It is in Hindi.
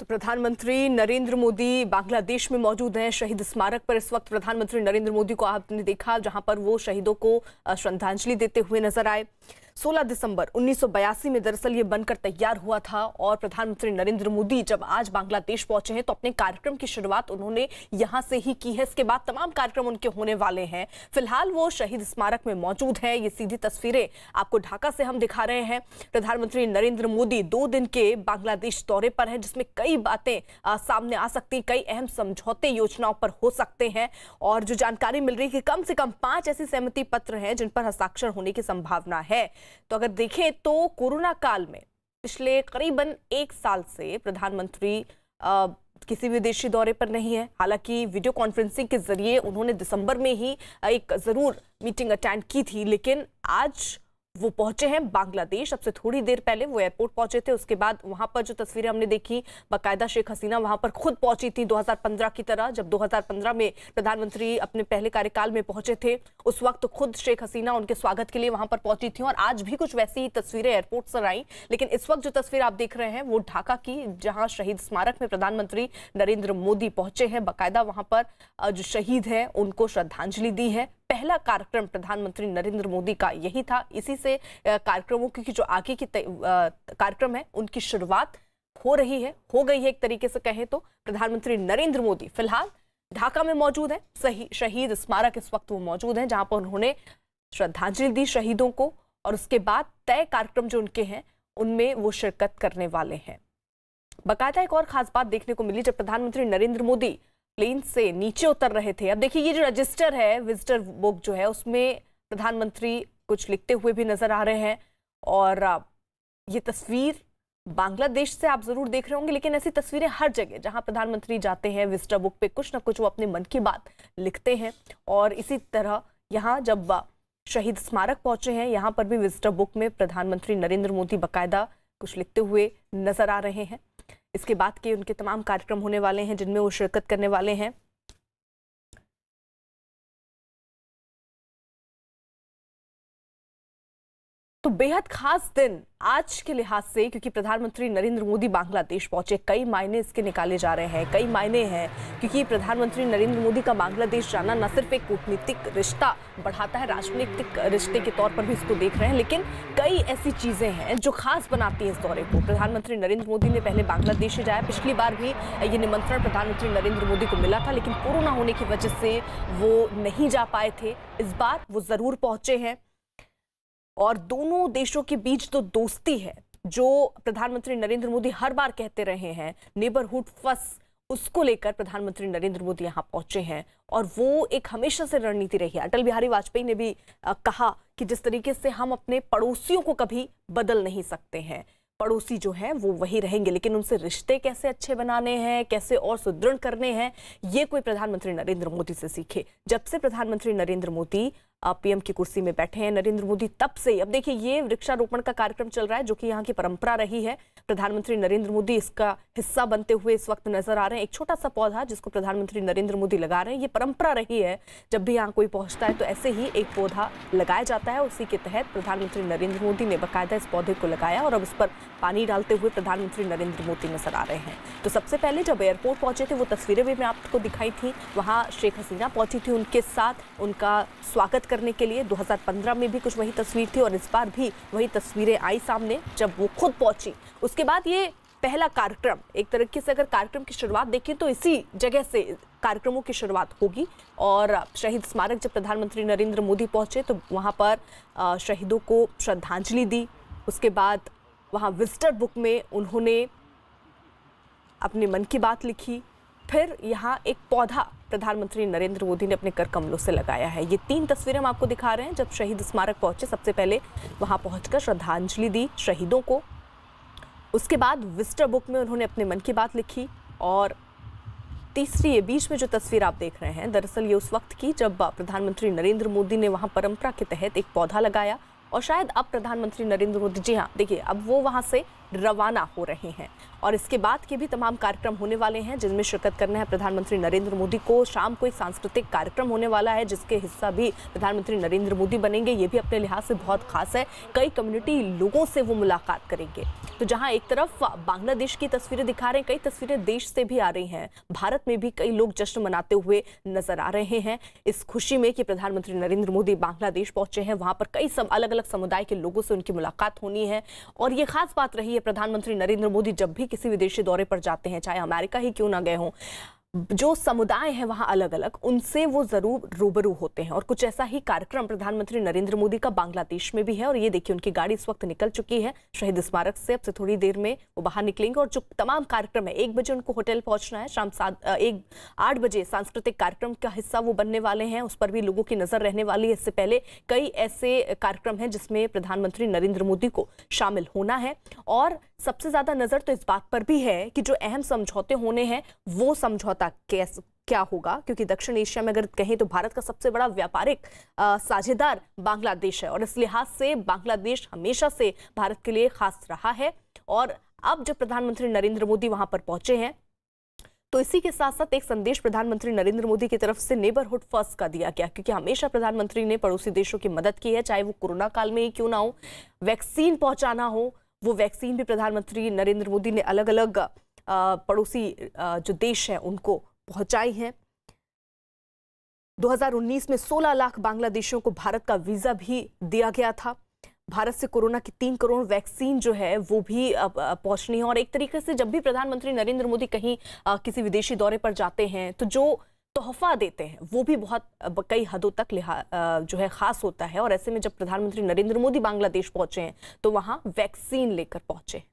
तो प्रधानमंत्री नरेंद्र मोदी बांग्लादेश में मौजूद हैं। शहीद स्मारक पर इस वक्त प्रधानमंत्री नरेंद्र मोदी को आपने देखा, जहां पर वो शहीदों को श्रद्धांजलि देते हुए नजर आए। 16 दिसंबर 1982 में दरअसल ये बनकर तैयार हुआ था और प्रधानमंत्री नरेंद्र मोदी जब आज बांग्लादेश पहुंचे हैं तो अपने कार्यक्रम की शुरुआत उन्होंने यहां से ही की है। इसके बाद तमाम कार्यक्रम उनके होने वाले हैं। फिलहाल वो शहीद स्मारक में मौजूद है। ये सीधी तस्वीरें आपको ढाका से हम दिखा रहे हैं। प्रधानमंत्री नरेंद्र मोदी 2 दिन के बांग्लादेश दौरे पर हैं, जिसमें कई बातें सामने आ सकती, कई अहम समझौते योजनाओं पर हो सकते हैं। और जो जानकारी मिल रही है कि कम से कम 5 ऐसी सहमति पत्र हैं जिन पर हस्ताक्षर होने की संभावना है। तो अगर देखें तो कोरोना काल में पिछले करीबन 1 साल से प्रधानमंत्री किसी विदेशी दौरे पर नहीं है। हालांकि वीडियो कॉन्फ्रेंसिंग के जरिए उन्होंने दिसंबर में ही एक जरूर मीटिंग अटेंड की थी, लेकिन आज वो पहुंचे हैं बांग्लादेश। अब से थोड़ी देर पहले वो एयरपोर्ट पहुंचे थे। उसके बाद वहां पर जो तस्वीरें हमने देखी, बाकायदा शेख हसीना वहां पर खुद पहुंची थी 2015 की तरह। जब 2015 में प्रधानमंत्री अपने पहले कार्यकाल में पहुंचे थे, उस वक्त खुद शेख हसीना उनके स्वागत के लिए वहां पर पहुंची थी। और आज भी कुछ वैसी ही तस्वीरें एयरपोर्ट से आई। लेकिन इस वक्त जो तस्वीर आप देख रहे हैं वो ढाका की, जहां शहीद स्मारक में प्रधानमंत्री नरेंद्र मोदी पहुंचे हैं। बाकायदा वहां पर जो शहीद है उनको श्रद्धांजलि दी है। पहला कार्यक्रम प्रधानमंत्री नरेंद्र मोदी का यही था। इसी से कार्यक्रमों की जो आगे की कार्यक्रम है उनकी शुरुआत हो रही है, हो गई है एक तरीके से कहें तो। प्रधानमंत्री नरेंद्र मोदी फिलहाल ढाका में मौजूद है। शहीद स्मारक इस वक्त वो मौजूद है, जहां पर उन्होंने श्रद्धांजलि दी शहीदों को। और उसके बाद तय कार्यक्रम जो उनके हैं उनमें वो शिरकत करने वाले हैं। बाकायदा एक और खास बात देखने को मिली जब प्रधानमंत्री नरेंद्र मोदी प्लेन से नीचे उतर रहे थे। अब देखिए, ये जो रजिस्टर है, विजिटर बुक जो है, उसमें प्रधानमंत्री कुछ लिखते हुए भी नजर आ रहे हैं। और ये तस्वीर बांग्लादेश से आप जरूर देख रहे होंगे, लेकिन ऐसी तस्वीरें हर जगह जहां प्रधानमंत्री जाते हैं, विजिटर बुक पे कुछ ना कुछ वो अपने मन की बात लिखते हैं। और इसी तरह यहाँ जब शहीद स्मारक पहुंचे हैं, यहाँ पर भी विजिटर बुक में प्रधानमंत्री नरेंद्र मोदी बाकायदा कुछ लिखते हुए नजर आ रहे हैं। इसके बाद के उनके तमाम कार्यक्रम होने वाले हैं जिनमें वो शिरकत करने वाले हैं। तो बेहद खास दिन आज के लिहाज से, क्योंकि प्रधानमंत्री नरेंद्र मोदी बांग्लादेश पहुंचे। कई मायने इसके निकाले जा रहे हैं, कई मायने हैं, क्योंकि प्रधानमंत्री नरेंद्र मोदी का बांग्लादेश जाना न सिर्फ एक कूटनीतिक रिश्ता बढ़ाता है, राजनीतिक रिश्ते के तौर पर भी इसको देख रहे हैं, लेकिन कई ऐसी चीजें हैं जो खास बनाती हैं इस दौरे को। प्रधानमंत्री नरेंद्र मोदी ने पहले बांग्लादेश जाया। पिछली बार भी ये निमंत्रण प्रधानमंत्री नरेंद्र मोदी को मिला था, लेकिन कोरोना होने की वजह से वो नहीं जा पाए थे। इस बार वो जरूर पहुंचे हैं। और दोनों देशों के बीच तो दोस्ती है, जो प्रधानमंत्री नरेंद्र मोदी हर बार कहते रहे हैं, नेबरहुड फर्स्ट, उसको लेकर प्रधानमंत्री नरेंद्र मोदी यहां पहुंचे हैं। और वो एक हमेशा से रणनीति रही है। अटल बिहारी वाजपेयी ने भी कहा कि जिस तरीके से हम अपने पड़ोसियों को कभी बदल नहीं सकते हैं, पड़ोसी जो हैं वो वही रहेंगे, लेकिन उनसे रिश्ते कैसे अच्छे बनाने हैं, कैसे और सुदृढ़ करने हैं, ये कोई प्रधानमंत्री नरेंद्र मोदी से सीखे। जब से प्रधानमंत्री नरेंद्र मोदी पीएम की कुर्सी में बैठे हैं नरेंद्र मोदी, तब से अब देखिए ये वृक्षारोपण का कार्यक्रम चल रहा है, जो कि यहाँ की परंपरा रही है। प्रधानमंत्री नरेंद्र मोदी इसका हिस्सा बनते हुए इस वक्त नजर आ रहे हैं। एक छोटा सा पौधा जिसको प्रधानमंत्री नरेंद्र मोदी लगा रहे हैं, ये परंपरा रही है। जब भी यहाँ कोई पहुंचता है तो ऐसे ही एक पौधा लगाया जाता है। उसी के तहत प्रधानमंत्री नरेंद्र मोदी ने बाकायदा इस पौधे को लगाया और अब उस पर पानी डालते हुए प्रधानमंत्री नरेंद्र मोदी नजर आ रहे हैं। तो सबसे पहले जब एयरपोर्ट पहुंचे थे, वो तस्वीरें भी मैं आपको दिखाई थी, वहां शेख हसीना पहुंची थी उनके साथ उनका स्वागत करने के लिए। 2015 में भी कुछ वही तस्वीर थी और इस बार भी वही तस्वीरें आई सामने जब वो खुद पहुंची। उसके बाद ये पहला कार्यक्रम, एक तरीके से अगर कार्यक्रम की शुरुआत देखें तो इसी जगह से कार्यक्रमों की शुरुआत होगी। और शहीद स्मारक जब प्रधानमंत्री नरेंद्र मोदी पहुंचे तो वहां पर शहीदों को श्रद्धांजलि दी। उसके बाद वहां विजिटर बुक में उन्होंने अपने मन की बात लिखी। फिर यहाँ एक पौधा प्रधानमंत्री नरेंद्र मोदी ने अपने कर कमलों से लगाया है। ये 3 तस्वीरें हम आपको दिखा रहे हैं। जब शहीद स्मारक पहुंचे, सबसे पहले वहां पहुंचकर श्रद्धांजलि दी शहीदों को। उसके बाद विजिटर बुक में उन्होंने अपने मन की बात लिखी। और तीसरी, ये बीच में जो तस्वीर आप देख रहे हैं, दरअसल ये उस वक्त की जब प्रधानमंत्री नरेंद्र मोदी ने वहां परंपरा के तहत एक पौधा लगाया। और शायद अब प्रधानमंत्री नरेंद्र मोदी, जी हाँ, देखिए अब वो वहां से रवाना हो रहे हैं। और इसके बाद के भी तमाम कार्यक्रम होने वाले हैं जिनमें शिरकत करना है प्रधानमंत्री नरेंद्र मोदी को। शाम को एक सांस्कृतिक कार्यक्रम होने वाला है जिसके हिस्सा भी प्रधानमंत्री नरेंद्र मोदी बनेंगे। ये भी अपने लिहाज से बहुत खास है, कई कम्युनिटी लोगों से वो मुलाकात करेंगे। तो जहां एक तरफ बांग्लादेश की तस्वीरें दिखा रहे हैं, कई तस्वीरें देश से भी आ रही हैं। भारत में भी कई लोग जश्न मनाते हुए नजर आ रहे हैं इस खुशी में कि प्रधानमंत्री नरेंद्र मोदी बांग्लादेश पहुंचे हैं। वहां पर कई अलग अलग समुदाय के लोगों से उनकी मुलाकात होनी है। और ये खास बात रही है, प्रधानमंत्री नरेंद्र मोदी जब भी किसी विदेशी दौरे पर जाते हैं, चाहे अमेरिका ही क्यों ना गए हों, जो समुदाय हैं वहां अलग अलग, उनसे वो जरूर रूबरू होते हैं। और कुछ ऐसा ही कार्यक्रम प्रधानमंत्री नरेंद्र मोदी का बांग्लादेश में भी है। और ये देखिए उनकी गाड़ी इस वक्त निकल चुकी है शहीद स्मारक से। अब से थोड़ी देर में वो बाहर निकलेंगे और जो तमाम कार्यक्रम है, 1 बजे उनको होटल पहुंचना है, शाम 8 बजे सांस्कृतिक कार्यक्रम का हिस्सा वो बनने वाले हैं, उस पर भी लोगों की नजर रहने वाली है। इससे पहले कई ऐसे कार्यक्रम हैं जिसमें प्रधानमंत्री नरेंद्र मोदी को शामिल होना है। और सबसे ज्यादा नजर तो इस बात पर भी है कि जो अहम समझौते होने हैं वो समझौता क्या होगा, क्योंकि दक्षिण एशिया में अगर कहें तो भारत का सबसे बड़ा व्यापारिक साझेदार बांग्लादेश है। और इस लिहाज से बांग्लादेश हमेशा से भारत के लिए खास रहा है। और अब जब प्रधानमंत्री नरेंद्र मोदी वहां पर पहुंचे हैं तो इसी के साथ साथ एक संदेश प्रधानमंत्री नरेंद्र मोदी की तरफ से नेबरहुड फर्स्ट का दिया गया, क्योंकि हमेशा प्रधानमंत्री ने पड़ोसी देशों की मदद की है, चाहे वो कोरोना काल में ही क्यों ना हो। वैक्सीन पहुंचाना हो, वो वैक्सीन भी प्रधानमंत्री नरेंद्र मोदी ने अलग अलग पड़ोसी जो देश हैं उनको पहुंचाई है। 2019 में 16 लाख बांग्लादेशियों को भारत का वीजा भी दिया गया था। भारत से कोरोना की 3 करोड़ वैक्सीन जो है वो भी पहुंचनी है। और एक तरीके से जब भी प्रधानमंत्री नरेंद्र मोदी कहीं किसी विदेशी दौरे पर जाते हैं तो जो तोहफा देते हैं वो भी बहुत कई हदों तक जो है खास होता है। और ऐसे में जब प्रधानमंत्री नरेंद्र मोदी बांग्लादेश पहुंचे हैं तो वहां वैक्सीन लेकर पहुंचे।